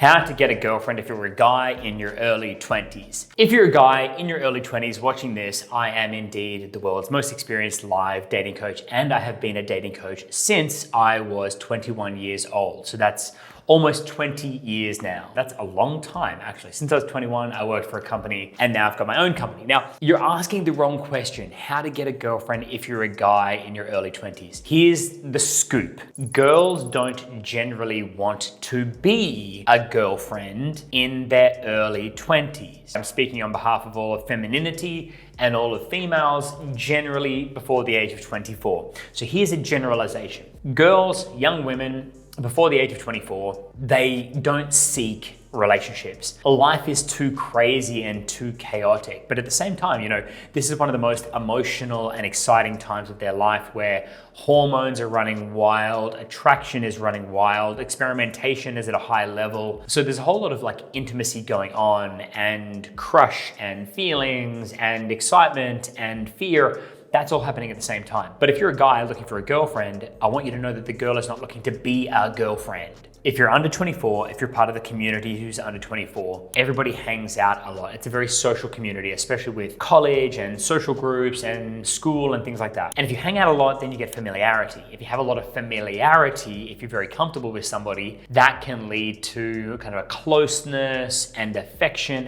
How to get a girlfriend if you're a guy in your early 20s. If you're a guy in your early 20s watching this, I am indeed the world's most experienced live dating coach, and I have been a dating coach since I was 21 years old. So that's almost 20 years now. That's a long time, actually. Since I was 21, I worked for a company, and now I've got my own company. Now, you're asking the wrong question, how to get a girlfriend if you're a guy in your early 20s. Here's the scoop. Girls don't generally want to be a girlfriend in their early 20s. I'm speaking on behalf of all of femininity and all of females generally before the age of 24. So here's a generalization. Girls, young women, before the age of 24, they don't seek relationships. Life is too crazy and too chaotic. But at the same time, this is one of the most emotional and exciting times of their life where hormones are running wild, attraction is running wild, experimentation is at a high level. So there's a whole lot of intimacy going on, and crush and feelings and excitement and fear. That's all happening at the same time. But if you're a guy looking for a girlfriend, I want you to know that the girl is not looking to be a girlfriend. If you're under 24, if you're part of the community who's under 24, everybody hangs out a lot. It's a very social community, especially with college and social groups and school and things like that. And if you hang out a lot, then you get familiarity. If you have a lot of familiarity, if you're very comfortable with somebody, that can lead to kind of a closeness and affection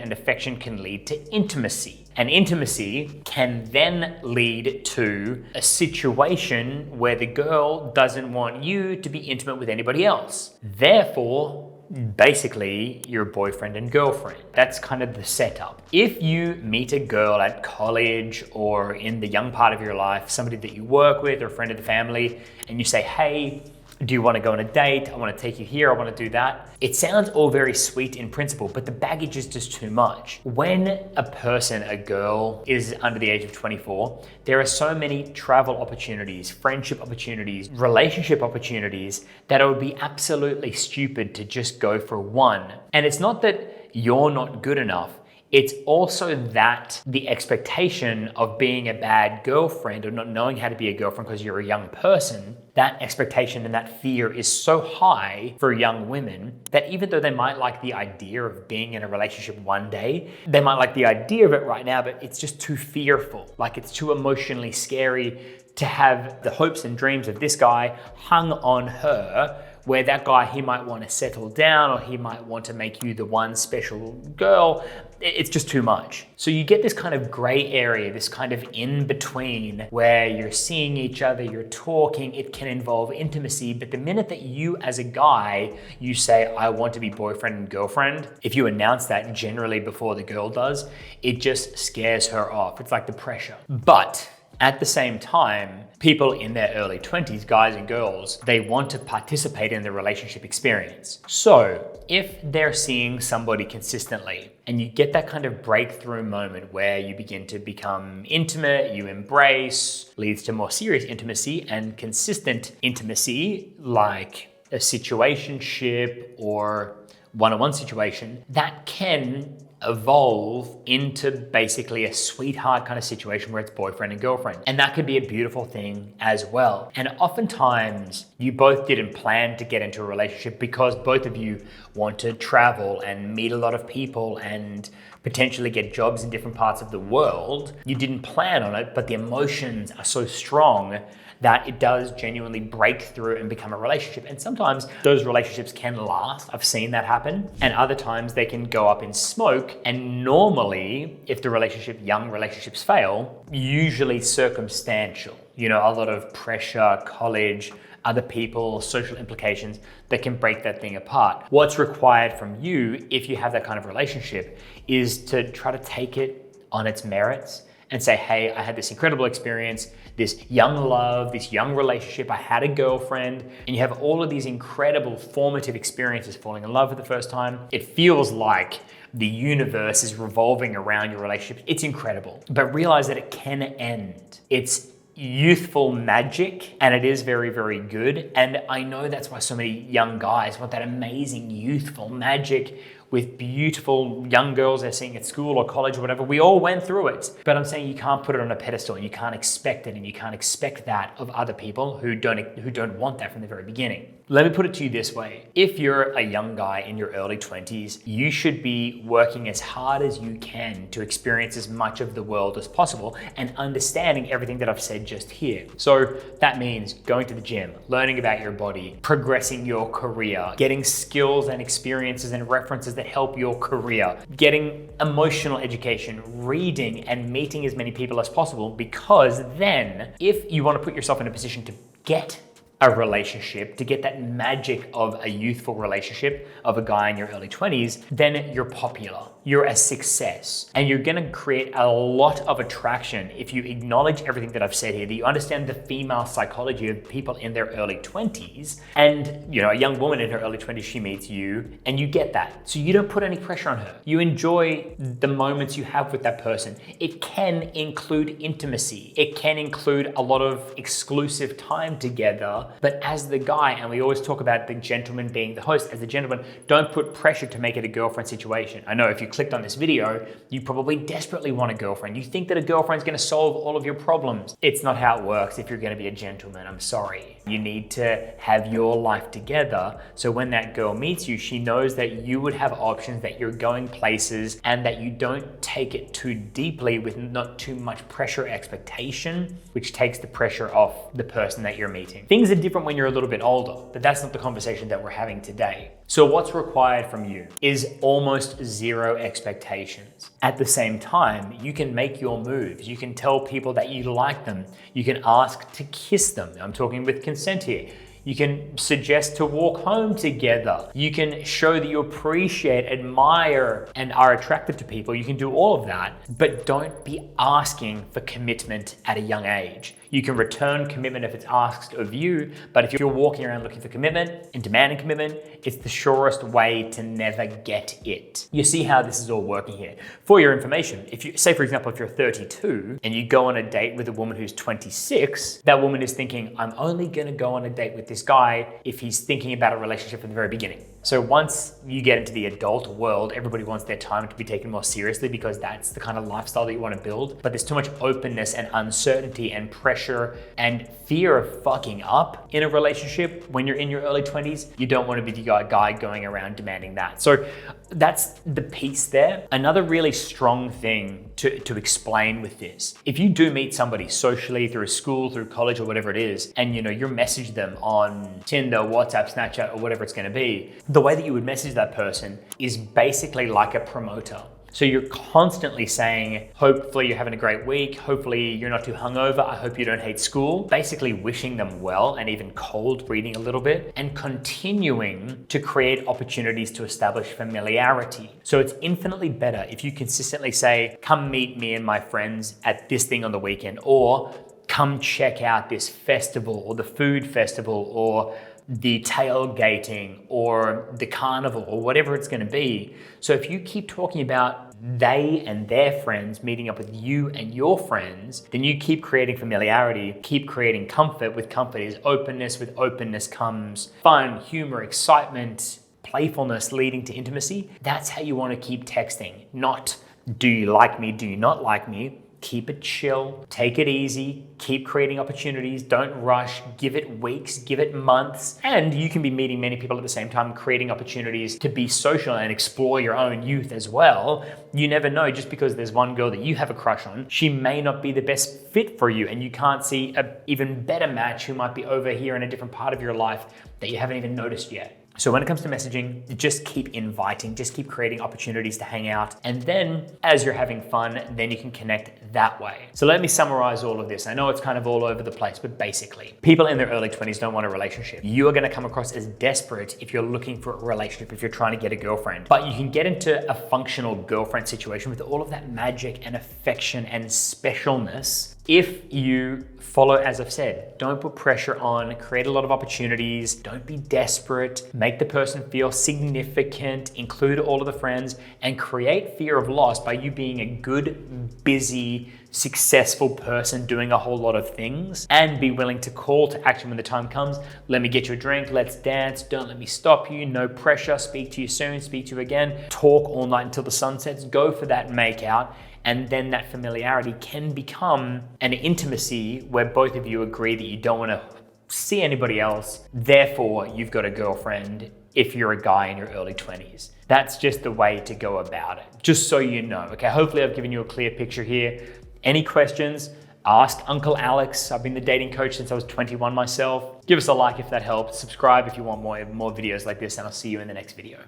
can lead to intimacy. And intimacy can then lead to a situation where the girl doesn't want you to be intimate with anybody else. Therefore, basically, you're boyfriend and girlfriend. That's kind of the setup. If you meet a girl at college or in the young part of your life, somebody that you work with or a friend of the family, and you say, hey, do you want to go on a date? I want to take you here. I want to do that. It sounds all very sweet in principle, but the baggage is just too much. When a person, a girl, is under the age of 24, there are so many travel opportunities, friendship opportunities, relationship opportunities that it would be absolutely stupid to just go for one. And it's not that you're not good enough. It's also that the expectation of being a bad girlfriend or not knowing how to be a girlfriend because you're a young person, that expectation and that fear is so high for young women that even though they might like the idea of being in a relationship one day, they might like the idea of it right now, but it's just too fearful. It's too emotionally scary to have the hopes and dreams of this guy hung on her, where that guy, he might want to settle down or he might want to make you the one special girl. It's just too much. So you get this kind of gray area, this kind of in between where you're seeing each other, you're talking, it can involve intimacy, but the minute that you as a guy, you say, I want to be boyfriend and girlfriend, if you announce that generally before the girl does, it just scares her off. It's like the pressure. But at the same time, people in their early 20s, guys and girls, they want to participate in the relationship experience. So if they're seeing somebody consistently and you get that kind of breakthrough moment where you begin to become intimate, you embrace, leads to more serious intimacy and consistent intimacy, like a situationship or one-on-one situation, that can evolve into basically a sweetheart kind of situation where it's boyfriend and girlfriend. And that could be a beautiful thing as well. And oftentimes you both didn't plan to get into a relationship because both of you want to travel and meet a lot of people and potentially get jobs in different parts of the world. You didn't plan on it, but the emotions are so strong that it does genuinely break through and become a relationship. And sometimes those relationships can last. I've seen that happen. And other times they can go up in smoke. And normally, if the young relationships fail, usually circumstantial. A lot of pressure, college, other people, social implications that can break that thing apart. What's required from you, if you have that kind of relationship, is to try to take it on its merits and say, hey, I had this incredible experience, this young love, this young relationship, I had a girlfriend, and you have all of these incredible formative experiences, falling in love for the first time. It feels like the universe is revolving around your relationship. It's incredible, but realize that it can end. It's youthful magic, and it is very, very good. And I know that's why so many young guys want that amazing youthful magic with beautiful young girls they're seeing at school or college or whatever. We all went through it. But I'm saying you can't put it on a pedestal and you can't expect it, and you can't expect that of other people who don't want that from the very beginning. Let me put it to you this way. If you're a young guy in your early 20s, you should be working as hard as you can to experience as much of the world as possible and understanding everything that I've said just here. So that means going to the gym, learning about your body, progressing your career, getting skills and experiences and references that help your career, getting emotional education, reading and meeting as many people as possible, because then if you want to put yourself in a position to get a relationship, to get that magic of a youthful relationship of a guy in your early 20s, then you're popular, you're a success, and you're gonna create a lot of attraction if you acknowledge everything that I've said here, that you understand the female psychology of people in their early 20s, and a young woman in her early 20s, she meets you, and you get that. So you don't put any pressure on her. You enjoy the moments you have with that person. It can include intimacy. It can include a lot of exclusive time together. But as the guy, and we always talk about the gentleman being the host, as the gentleman, don't put pressure to make it a girlfriend situation. I know if you clicked on this video, you probably desperately want a girlfriend. You think that a girlfriend's gonna solve all of your problems. It's not how it works if you're gonna be a gentleman, I'm sorry. You need to have your life together, so when that girl meets you, she knows that you would have options, that you're going places, and that you don't take it too deeply with not too much pressure or expectation, which takes the pressure off the person that you're meeting. Things are different when you're a little bit older, but that's not the conversation that we're having today. So what's required from you is almost zero expectations. At the same time, you can make your moves. You can tell people that you like them. You can ask to kiss them. I'm talking with consent here. You can suggest to walk home together. You can show that you appreciate, admire, and are attracted to people. You can do all of that, but don't be asking for commitment at a young age. You can return commitment if it's asked of you, but if you're walking around looking for commitment and demanding commitment, it's the surest way to never get it. You see how this is all working here. For your information, if you say, for example, if you're 32 and you go on a date with a woman who's 26, that woman is thinking, I'm only gonna go on a date with this guy if he's thinking about a relationship from the very beginning. So once you get into the adult world, everybody wants their time to be taken more seriously because that's the kind of lifestyle that you want to build. But there's too much openness and uncertainty and pressure and fear of fucking up in a relationship when you're in your early 20s. You don't want to be the guy going around demanding that. So that's the piece there. Another really strong thing to explain with this, if you do meet somebody socially through school, through college or whatever it is, and you message them on Tinder, WhatsApp, Snapchat, or whatever it's going to be, the way that you would message that person is basically like a promoter. So you're constantly saying, hopefully you're having a great week. Hopefully you're not too hungover. I hope you don't hate school. Basically wishing them well and even cold reading a little bit and continuing to create opportunities to establish familiarity. So it's infinitely better if you consistently say, come meet me and my friends at this thing on the weekend, or come check out this festival or the food festival or the tailgating or the carnival or whatever it's going to be. So if you keep talking about they and their friends meeting up with you and your friends, then you keep creating familiarity, keep creating comfort. With comfort is openness. With openness comes fun, humor, excitement, playfulness leading to intimacy. That's how you want to keep texting. Not, do you like me? Do you not like me? Keep it chill, take it easy, keep creating opportunities, don't rush, give it weeks, give it months, and you can be meeting many people at the same time, creating opportunities to be social and explore your own youth as well. You never know, just because there's one girl that you have a crush on, she may not be the best fit for you, and you can't see an even better match who might be over here in a different part of your life that you haven't even noticed yet. So when it comes to messaging, just keep inviting, just keep creating opportunities to hang out. And then as you're having fun, then you can connect that way. So let me summarize all of this. I know it's kind of all over the place, but basically, people in their early 20s don't want a relationship. You are gonna come across as desperate if you're looking for a relationship, if you're trying to get a girlfriend. But you can get into a functional girlfriend situation with all of that magic and affection and specialness if you follow, as I've said, don't put pressure on, create a lot of opportunities, don't be desperate, make the person feel significant, include all of the friends, and create fear of loss by you being a good, busy, successful person doing a whole lot of things, and be willing to call to action when the time comes. Let me get you a drink, let's dance, don't let me stop you, no pressure, speak to you soon, speak to you again, talk all night until the sun sets, go for that makeout. And then that familiarity can become an intimacy where both of you agree that you don't want to see anybody else. Therefore, you've got a girlfriend if you're a guy in your early 20s. That's just the way to go about it, just so you know. Okay, hopefully I've given you a clear picture here. Any questions? Ask Uncle Alex. I've been the dating coach since I was 21 myself. Give us a like if that helped. Subscribe if you want more videos like this, and I'll see you in the next video.